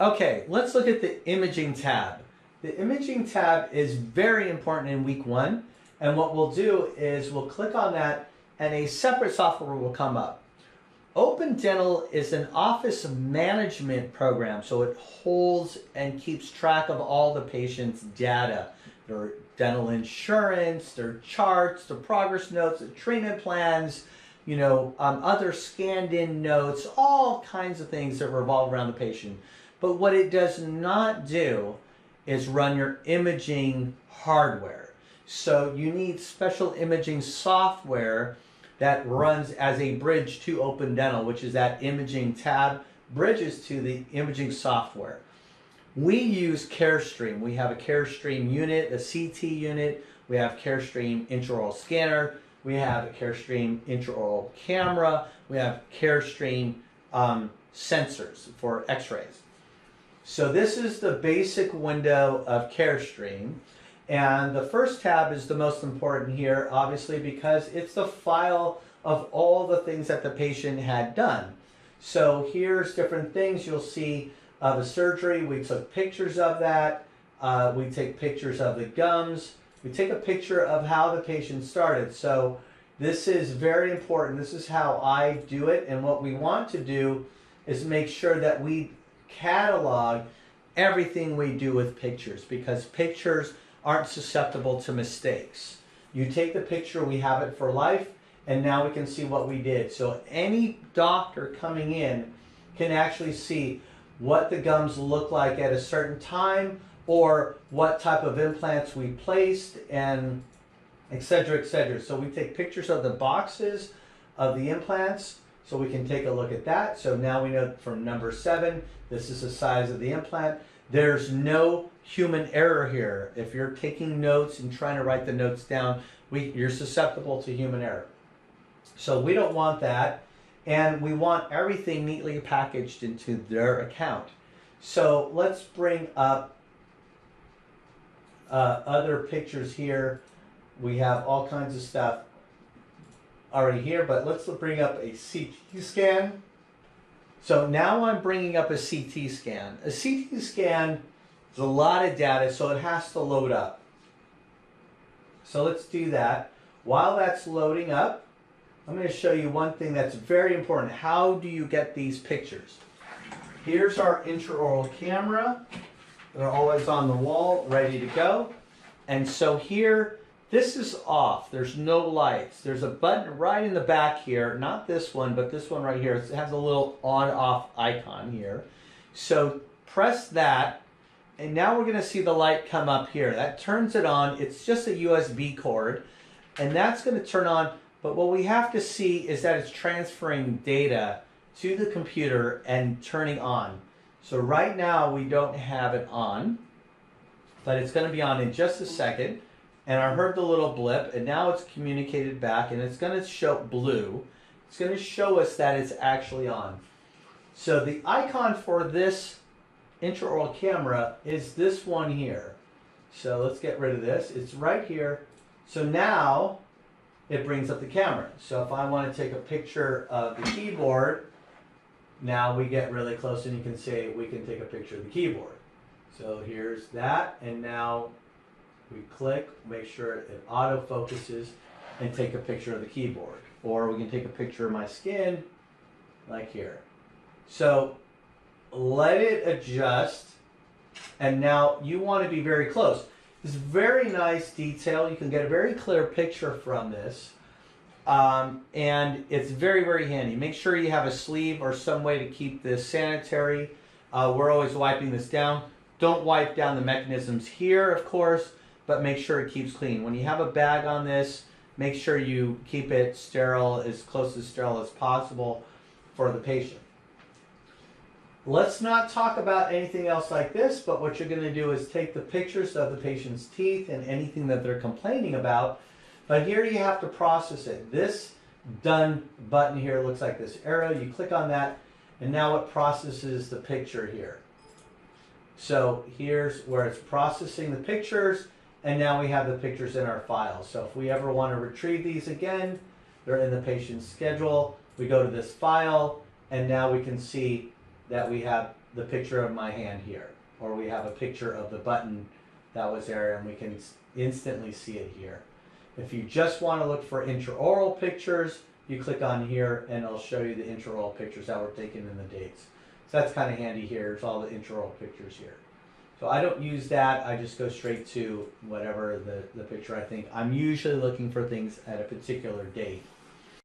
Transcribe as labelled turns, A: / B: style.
A: Okay, let's look at the imaging tab. The imaging tab is very important in week one. And what we'll do is we'll click on that and a separate software will come up. Open Dental is an office management program, so it holds and keeps track of all the patient's data, their dental insurance, their charts, their progress notes, the treatment plans, other scanned in notes, all kinds of things that revolve around the patient. But what it does not do is run your imaging hardware. So you need special imaging software that runs as a bridge to Open Dental, which is that imaging tab bridges to the imaging software. We use CareStream. We have a CareStream unit, a CT unit. We have CareStream intraoral scanner. We have a CareStream intraoral camera. We have CareStream sensors for x-rays. So this is the basic window of CareStream. And the first tab is the most important here, obviously, because it's the file of all the things that the patient had done. So here's different things you'll see of a surgery. We took pictures of that. We take pictures of the gums. We take a picture of how the patient started. So this is very important. This is how I do it. And what we want to do is make sure that we catalog everything we do with pictures, because pictures aren't susceptible to mistakes. You take the picture, we have it for life, and now we can see what we did. So any doctor coming in can actually see what the gums look like at a certain time, or what type of implants we placed, and et cetera, et cetera. So we take pictures of the boxes of the implants, so we can take a look at that. So now we know from number 7, this is the size of the implant. There's no human error here. If you're taking notes and trying to write the notes down, you're susceptible to human error. So we don't want that, and we want everything neatly packaged into their account. So let's bring up other pictures here. We have all kinds of stuff already here, but let's bring up a CT scan. So now I'm bringing up a CT scan. A CT scan is a lot of data, so it has to load up. So let's do that. While that's loading up, I'm going to show you one thing that's very important. How do you get these pictures? Here's our intraoral camera. They're always on the wall, ready to go. And so here, this is off. There's no lights. There's a button right in the back here, not this one, but this one right here. It has a little on-off icon here. So press that, and now we're going to see the light come up here. That turns it on. It's just a USB cord, and that's going to turn on. But what we have to see is that it's transferring data to the computer and turning on. So right now we don't have it on, but it's going to be on in just a second. And I heard the little blip, and now it's communicated back, and it's going to show blue. It's going to show us that it's actually on. So the icon for this intraoral camera is this one here. So let's get rid of this. It's right here. So now it brings up the camera. So if I want to take a picture of the keyboard, now we get really close, and you can see we can take a picture of the keyboard. So here's that, and now we click, make sure it auto focuses, and take a picture of the keyboard. Or we can take a picture of my skin, like here. So let it adjust, and now you want to be very close. It's very nice detail. You can get a very clear picture from this, and it's very, very handy. Make sure you have a sleeve or some way to keep this sanitary. We're always wiping this down. Don't wipe down the mechanisms here, of course, but make sure it keeps clean. When you have a bag on this, make sure you keep it sterile, as close to sterile as possible for the patient. Let's not talk about anything else like this, but what you're going to do is take the pictures of the patient's teeth and anything that they're complaining about, but here you have to process it. This done button here looks like this arrow. You click on that, and now it processes the picture here. So here's where it's processing the pictures, and now we have the pictures in our file. So if we ever want to retrieve these again, they're in the patient's schedule. We go to this file, and now we can see that we have the picture of my hand here, or we have a picture of the button that was there, and we can instantly see it here. If you just want to look for intraoral pictures, you click on here and it'll show you the intraoral pictures that were taken in the dates. So that's kind of handy here. There's all the intraoral pictures here. So I don't use that. I just go straight to whatever the picture I think. I'm usually looking for things at a particular date.